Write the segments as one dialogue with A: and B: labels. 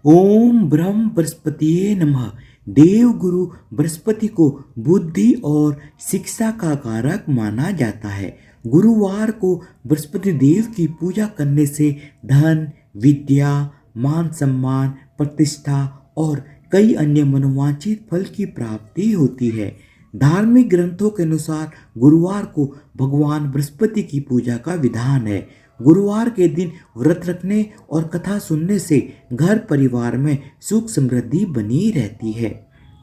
A: ओम ब्रह्म बृहस्पतिये नमः। देव गुरु बृहस्पति को बुद्धि और शिक्षा का कारक माना जाता है। गुरुवार को बृहस्पति देव की पूजा करने से धन, विद्या, मान सम्मान, प्रतिष्ठा और कई अन्य मनोवांछित फल की प्राप्ति होती है। धार्मिक ग्रंथों के अनुसार गुरुवार को भगवान बृहस्पति की पूजा का विधान है। गुरुवार के दिन व्रत रखने और कथा सुनने से घर परिवार में सुख समृद्धि बनी रहती है।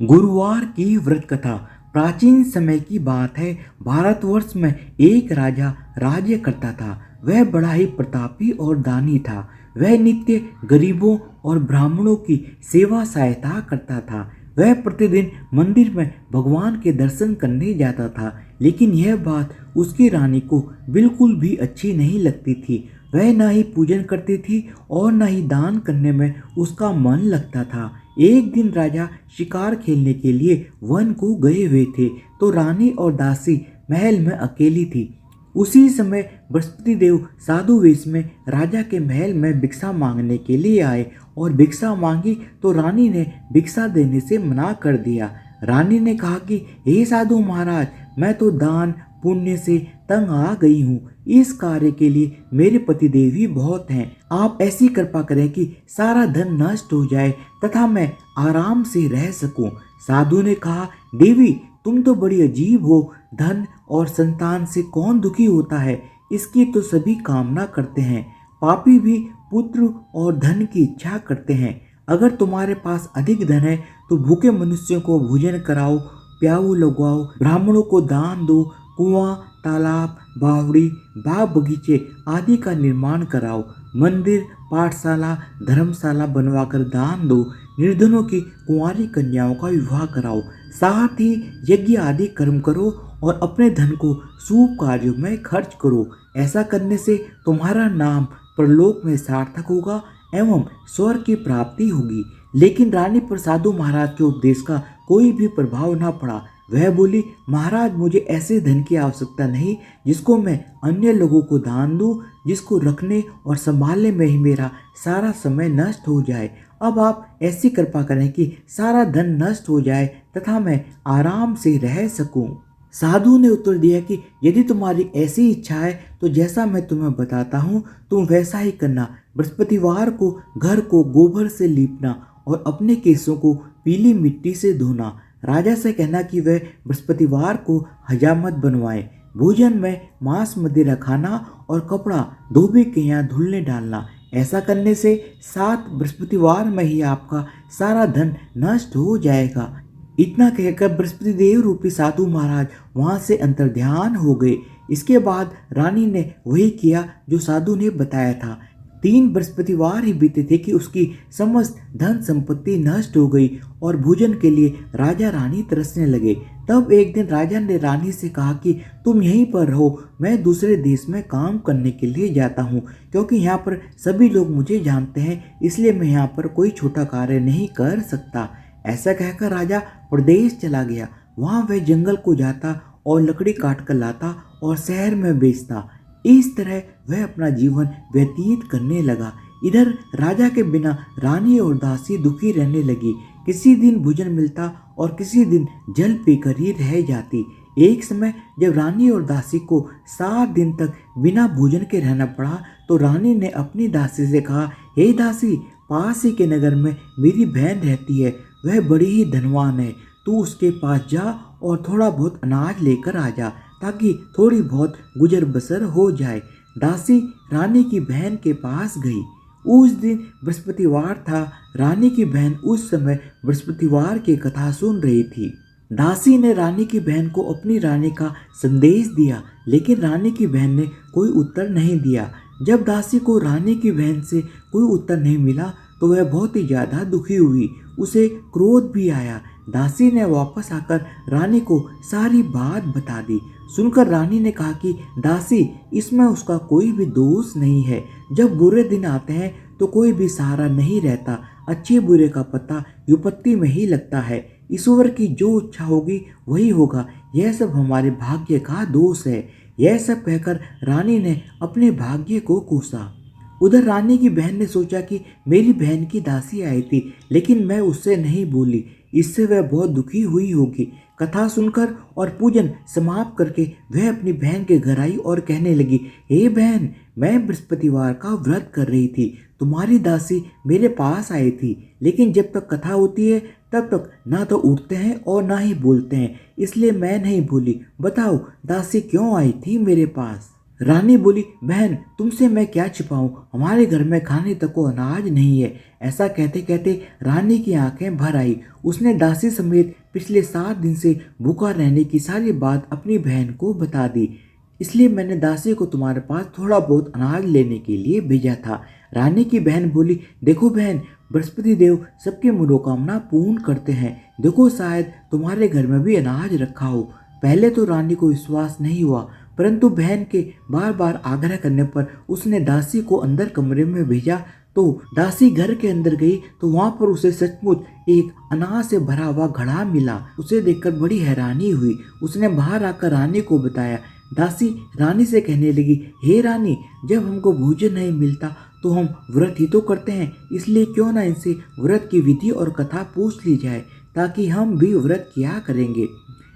A: गुरुवार की व्रत कथा प्राचीन समय की बात है। भारतवर्ष में एक राजा राज्य करता था। वह बड़ा ही प्रतापी और दानी था। वह नित्य गरीबों और ब्राह्मणों की सेवा सहायता करता था। वह प्रतिदिन मंदिर में भगवान के दर्शन करने जाता था, लेकिन यह बात उसकी रानी को बिल्कुल भी अच्छी नहीं लगती थी। वह न ही पूजन करती थी और न ही दान करने में उसका मन लगता था। एक दिन राजा शिकार खेलने के लिए वन को गए हुए थे, तो रानी और दासी महल में अकेली थी। उसी समय बृहस्पति देव साधु वेश में राजा के महल में भिक्षा मांगने के लिए आए और भिक्षा मांगी तो रानी ने भिक्षा देने से मना कर दिया। रानी ने कहा कि हे साधु महाराज, मैं तो दान पुण्य से तंग आ गई हूँ। इस कार्य के लिए मेरे पतिदेव ही बहुत हैं। आप ऐसी कृपा करें कि सारा धन नष्ट हो जाए तथा मैं आराम से रह सकूं। साधु ने कहा, देवी तुम तो बड़ी अजीब हो। धन और संतान से कौन दुखी होता है, इसकी तो सभी कामना करते हैं। पापी भी पुत्र और धन की इच्छा करते हैं। अगर तुम्हारे पास अधिक धन है तो भूखे मनुष्यों को भोजन कराओ, प्याऊ लगवाओ, ब्राह्मणों को दान दो, कुआं, तालाब, बावड़ी, बाग बगीचे आदि का निर्माण कराओ, मंदिर, पाठशाला, धर्मशाला बनवाकर दान दो, निर्धनों की कुंवारी कन्याओं का विवाह कराओ, साथ ही यज्ञ आदि कर्म करो और अपने धन को शुभ कार्यों में खर्च करो। ऐसा करने से तुम्हारा नाम परलोक में सार्थक होगा एवं स्वर्ग की प्राप्ति होगी। लेकिन रानी पर साधु महाराज के उपदेश का कोई भी प्रभाव न पड़ा। वह बोली, महाराज मुझे ऐसे धन की आवश्यकता नहीं जिसको मैं अन्य लोगों को दान दूं, जिसको रखने और संभालने में ही मेरा सारा समय नष्ट हो जाए। अब आप ऐसी कृपा करें कि सारा धन नष्ट हो जाए तथा मैं आराम से रह सकूं। साधु ने उत्तर दिया कि यदि तुम्हारी ऐसी इच्छा है तो जैसा मैं तुम्हें बताता हूँ तुम वैसा ही करना। बृहस्पतिवार को घर को गोबर से लीपना और अपने केसों को पीली मिट्टी से धोना। राजा से कहना कि वह बृहस्पतिवार को हजामत बनवाए। भोजन में मांस मदिरा खाना और कपड़ा धोबी के यहाँ धुलने डालना। ऐसा करने से 7 बृहस्पतिवार में ही आपका सारा धन नष्ट हो जाएगा। इतना कहकर बृहस्पति देव रूपी साधु महाराज वहां से अंतर्ध्यान हो गए। इसके बाद रानी ने वही किया जो साधु ने बताया था। 3 बृहस्पतिवार ही बीते थे कि उसकी समस्त धन संपत्ति नष्ट हो गई और भोजन के लिए राजा रानी तरसने लगे। तब एक दिन राजा ने रानी से कहा कि तुम यहीं पर रहो, मैं दूसरे देश में काम करने के लिए जाता हूँ, क्योंकि यहाँ पर सभी लोग मुझे जानते हैं, इसलिए मैं यहाँ पर कोई छोटा कार्य नहीं कर सकता। ऐसा कहकर राजा प्रदेश चला गया। वहाँ वह जंगल को जाता और लकड़ी काट कर लाता और शहर में बेचता। इस तरह वह अपना जीवन व्यतीत करने लगा। इधर राजा के बिना रानी और दासी दुखी रहने लगी। किसी दिन भोजन मिलता और किसी दिन जल पीकर ही रह जाती। एक समय जब रानी और दासी को 7 दिन तक बिना भोजन के रहना पड़ा तो रानी ने अपनी दासी से कहा, हे दासी, पास ही के नगर में मेरी बहन रहती है। वह बड़ी ही धनवान है। तू उसके पास जा और थोड़ा बहुत अनाज लेकर आ जा, ताकि थोड़ी बहुत गुजर बसर हो जाए। दासी रानी की बहन के पास गई। उस दिन बृहस्पतिवार था। रानी की बहन उस समय बृहस्पतिवार की कथा सुन रही थी। दासी ने रानी की बहन को अपनी रानी का संदेश दिया, लेकिन रानी की बहन ने कोई उत्तर नहीं दिया। जब दासी को रानी की बहन से कोई उत्तर नहीं मिला तो वह बहुत ही ज्यादा दुखी हुई। उसे क्रोध भी आया। दासी ने वापस आकर रानी को सारी बात बता दी। सुनकर रानी ने कहा कि दासी, इसमें उसका कोई भी दोष नहीं है। जब बुरे दिन आते हैं तो कोई भी सहारा नहीं रहता। अच्छे बुरे का पता विपत्ति में ही लगता है। ईश्वर की जो इच्छा होगी वही होगा। यह सब हमारे भाग्य का दोष है। यह सब कहकर रानी ने अपने भाग्य को कोसा। उधर रानी की बहन ने सोचा कि मेरी बहन की दासी आई थी, लेकिन मैं उससे नहीं बोली, इससे वह बहुत दुखी हुई होगी। कथा सुनकर और पूजन समाप्त करके वह अपनी बहन के घर आई और कहने लगी, हे बहन, मैं बृहस्पतिवार का व्रत कर रही थी, तुम्हारी दासी मेरे पास आई थी, लेकिन जब तक कथा होती है तब तक ना तो उठते हैं और ना ही बोलते हैं, इसलिए मैं नहीं बोली। बताओ दासी क्यों आई थी मेरे पास? रानी बोली, बहन तुमसे मैं क्या छिपाऊं, हमारे घर में खाने तक को अनाज नहीं है। ऐसा कहते कहते रानी की आंखें भर आई। उसने दासी समेत पिछले 7 दिन से भूखा रहने की सारी बात अपनी बहन को बता दी, इसलिए मैंने दासी को तुम्हारे पास थोड़ा बहुत अनाज लेने के लिए भेजा था। रानी की बहन बोली, देखो बहन, बृहस्पति देव सबकी मनोकामना पूर्ण करते हैं, देखो शायद तुम्हारे घर में भी अनाज रखा हो। पहले तो रानी को विश्वास नहीं हुआ, परंतु बहन के बार बार आग्रह करने पर उसने दासी को अंदर कमरे में भेजा। तो दासी घर के अंदर गई तो वहां पर उसे सचमुच एक अनाज से भरा हुआ घड़ा मिला। उसे देखकर बड़ी हैरानी हुई। उसने बाहर आकर रानी को बताया। दासी रानी से कहने लगी, हे रानी, जब हमको भोजन नहीं मिलता तो हम व्रत ही तो करते हैं, इसलिए क्यों ना इनसे व्रत की विधि और कथा पूछ ली जाए, ताकि हम भी व्रत किया करेंगे।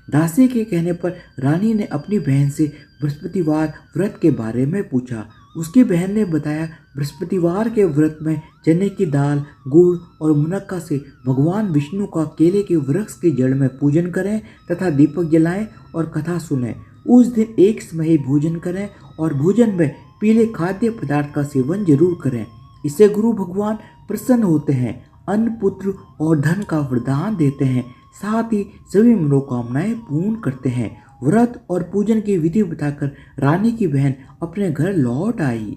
A: दासी के कहने पर रानी ने अपनी बहन से बृहस्पतिवार व्रत के बारे में पूछा। उसकी बहन ने बताया, बृहस्पतिवार के व्रत में चने की दाल, गुड़ और मुनक्का से भगवान विष्णु का केले के वृक्ष की जड़ में पूजन करें तथा दीपक जलाएं और कथा सुनें। उस दिन एक समय ही भोजन करें और भोजन में पीले खाद्य पदार्थ का सेवन जरूर करें। इससे गुरु भगवान प्रसन्न होते हैं, अन्न, पुत्र और धन का वरदान देते हैं, साथ ही सभी मनोकामनाएं पूर्ण करते हैं। व्रत और पूजन की विधि बताकर रानी की बहन अपने घर लौट आई।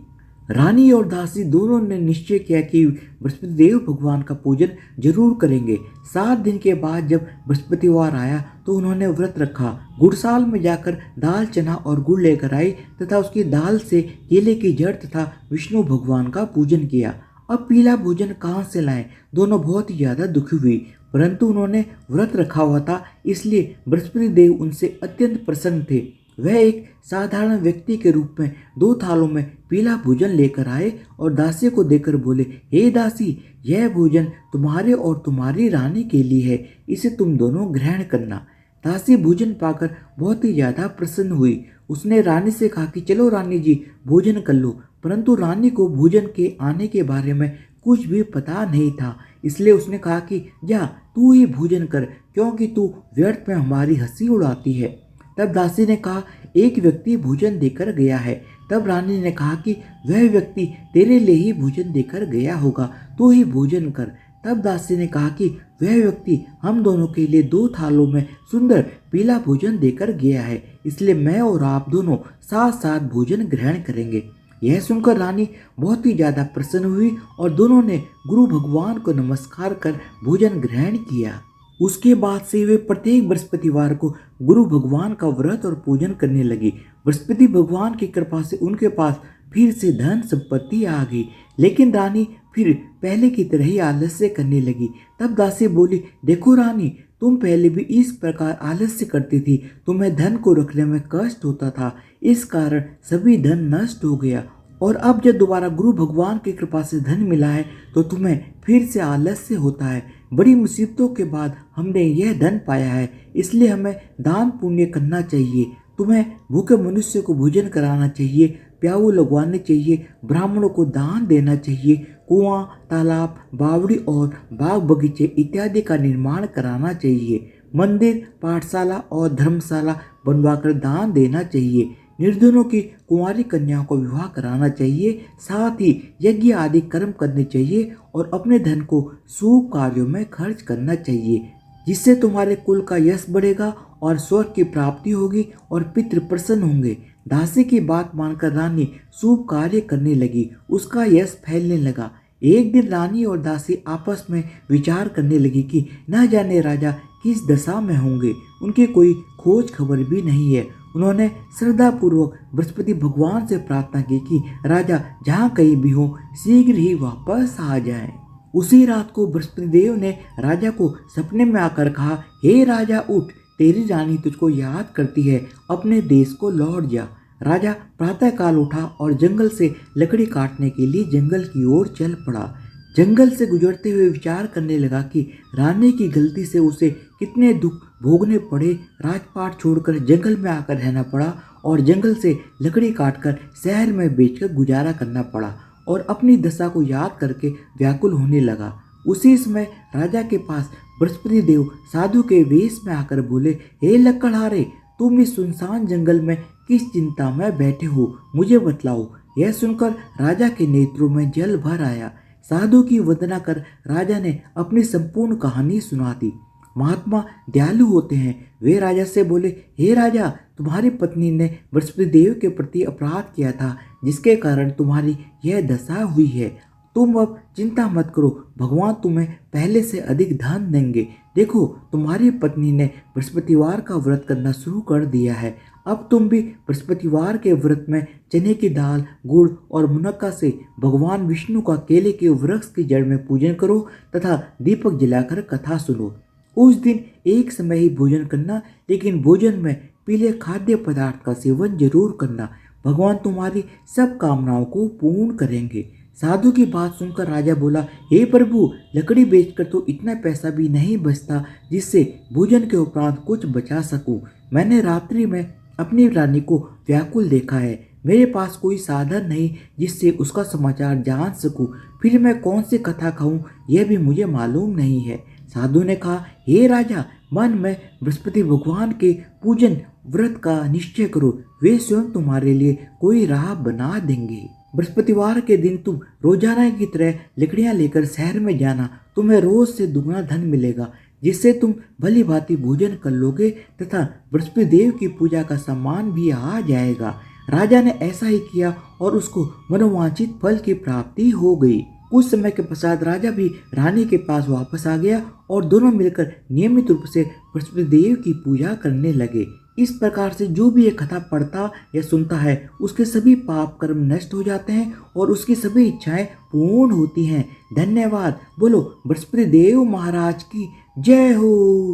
A: रानी और दासी दोनों ने निश्चय किया कि बृहस्पति देव भगवान का पूजन जरूर करेंगे। 7 दिन के बाद जब बृहस्पतिवार आया तो उन्होंने व्रत रखा। गुड़साल में जाकर दाल, चना और गुड़ लेकर आई तथा उसकी दाल से केले की जड़ तथा विष्णु भगवान का पूजन किया। अब पीला भोजन कहाँ से लाएं? दोनों बहुत ही ज्यादा दुखी हुई, परंतु उन्होंने व्रत रखा हुआ था, इसलिए बृहस्पति देव उनसे अत्यंत प्रसन्न थे। वह एक साधारण व्यक्ति के रूप में 2 थालों में पीला भोजन लेकर आए और दासी को देकर बोले, हे दासी, यह भोजन तुम्हारे और तुम्हारी रानी के लिए है, इसे तुम दोनों ग्रहण करना। दासी भोजन पाकर बहुत ही ज्यादा प्रसन्न हुई। उसने रानी से कहा कि चलो रानी जी, भोजन कर लो, परंतु रानी को भोजन के आने के बारे में कुछ भी पता नहीं था, इसलिए उसने कहा कि जा तू ही भोजन कर, क्योंकि तू व्यर्थ में हमारी हंसी उड़ाती है। तब दासी ने कहा, एक व्यक्ति भोजन देकर गया है। तब रानी ने कहा कि वह व्यक्ति तेरे लिए ही भोजन देकर गया होगा, तू ही भोजन कर। तब दासी ने कहा कि वह व्यक्ति हम दोनों के लिए 2 थालों में सुंदर पीला भोजन देकर गया है, इसलिए मैं और आप दोनों साथ साथ भोजन ग्रहण करेंगे। यह सुनकर रानी बहुत ही ज्यादा प्रसन्न हुई और दोनों ने गुरु भगवान को नमस्कार कर भोजन ग्रहण किया। उसके बाद से वे प्रत्येक बृहस्पतिवार को गुरु भगवान का व्रत और पूजन करने लगी। बृहस्पति भगवान की कृपा से उनके पास फिर से धन संपत्ति आ गई, लेकिन रानी फिर पहले की तरह ही आलस्य करने लगी। तब दासी बोली, देखो रानी, तुम पहले भी इस प्रकार आलस्य करती थी, तुम्हें धन को रखने में कष्ट होता था, इस कारण सभी धन नष्ट हो गया, और अब जब दोबारा गुरु भगवान की कृपा से धन मिला है तो तुम्हें फिर से आलस्य होता है। बड़ी मुसीबतों के बाद हमने यह धन पाया है, इसलिए हमें दान पुण्य करना चाहिए। तुम्हें भूखे मनुष्य को भोजन कराना चाहिए, प्याऊ लगवाने चाहिए, ब्राह्मणों को दान देना चाहिए, कुआं, तालाब, बावड़ी और बाग बगीचे इत्यादि का निर्माण कराना चाहिए, मंदिर, पाठशाला और धर्मशाला बनवाकर दान देना चाहिए, निर्धनों की कुंवारी कन्याओं को विवाह कराना चाहिए, साथ ही यज्ञ आदि कर्म करने चाहिए और अपने धन को शुभ कार्यों में खर्च करना चाहिए, जिससे तुम्हारे कुल का यश बढ़ेगा और स्वर्ग की प्राप्ति होगी और पितृ प्रसन्न होंगे। दासी की बात मानकर रानी शुभ कार्य करने लगी, उसका यश फैलने लगा। एक दिन रानी और दासी आपस में विचार करने लगी कि न जाने राजा किस दशा में होंगे, उनकी कोई खोज खबर भी नहीं है। उन्होंने श्रद्धा पूर्वक बृहस्पति भगवान से प्रार्थना की कि राजा जहाँ कहीं भी हो शीघ्र ही वापस आ जाएं। उसी रात को बृहस्पति देव ने राजा को सपने में आकर कहा, हे राजा उठ, तेरी रानी तुझको याद करती है, अपने देश को लौट जा। राजा प्रातःकाल उठा और जंगल से लकड़ी काटने के लिए जंगल की ओर चल पड़ा। जंगल से गुजरते हुए विचार करने लगा कि रानी की गलती से उसे कितने दुख भोगने पड़े। राजपाट छोड़कर जंगल में आकर रहना पड़ा और जंगल से लकड़ी काटकर शहर में बेचकर गुजारा करना पड़ा और अपनी दशा को याद करके व्याकुल होने लगा। उसी समय राजा के पास बृहस्पति देव साधु के वेश में आकर बोले, हे लकड़हारे, तुम इस सुनसान जंगल में किस चिंता में बैठे हो, मुझे बतलाओ। यह सुनकर राजा के नेत्रों में जल भर आया। साधु की वंदना कर राजा ने अपनी संपूर्ण कहानी सुना दी। महात्मा दयालु होते हैं। वे राजा से बोले, हे राजा, तुम्हारी पत्नी ने बृहस्पति देव के प्रति अपराध किया था, जिसके कारण तुम्हारी यह दशा हुई है। तुम अब चिंता मत करो, भगवान तुम्हें पहले से अधिक धन देंगे। देखो, तुम्हारी पत्नी ने बृहस्पतिवार का व्रत करना शुरू कर दिया है। अब तुम भी बृहस्पतिवार के व्रत में चने की दाल, गुड़ और मुनक्का से भगवान विष्णु का केले के वृक्ष की जड़ में पूजन करो तथा दीपक जलाकर कथा सुनो। उस दिन एक समय ही भोजन करना, लेकिन भोजन में पीले खाद्य पदार्थ का सेवन जरूर करना। भगवान तुम्हारी सब कामनाओं को पूर्ण करेंगे। साधु की बात सुनकर राजा बोला, हे प्रभु, लकड़ी बेचकर तो इतना पैसा भी नहीं बचता जिससे भोजन के उपरांत कुछ बचा सकूं। मैंने रात्रि में अपनी रानी को व्याकुल देखा है। मेरे पास कोई साधन नहीं जिससे उसका समाचार जान सकूं। फिर मैं कौन सी कथा खाऊं, यह भी मुझे मालूम नहीं है। साधु ने कहा, हे राजा, मन में बृहस्पति भगवान के पूजन व्रत का निश्चय करो, वे स्वयं तुम्हारे लिए कोई राह बना देंगे। बृहस्पतिवार के दिन तुम रोजाना की तरह लकड़ियां लेकर शहर में जाना। तुम्हें रोज से दुगना धन मिलेगा, जिससे तुम भली भांति भोजन कर लोगे तथा बृहस्पति देव की पूजा का सम्मान भी आ जाएगा। राजा ने ऐसा ही किया और उसको मनोवांछित फल की प्राप्ति हो गई। कुछ समय के पश्चात राजा भी रानी के पास वापस आ गया और दोनों मिलकर नियमित रूप से बृहस्पति देव की पूजा करने लगे। इस प्रकार से जो भी ये कथा पढ़ता या सुनता है, उसके सभी पाप कर्म नष्ट हो जाते हैं और उसकी सभी इच्छाएं पूर्ण होती हैं। धन्यवाद। बोलो बृहस्पति देव महाराज की जय हो।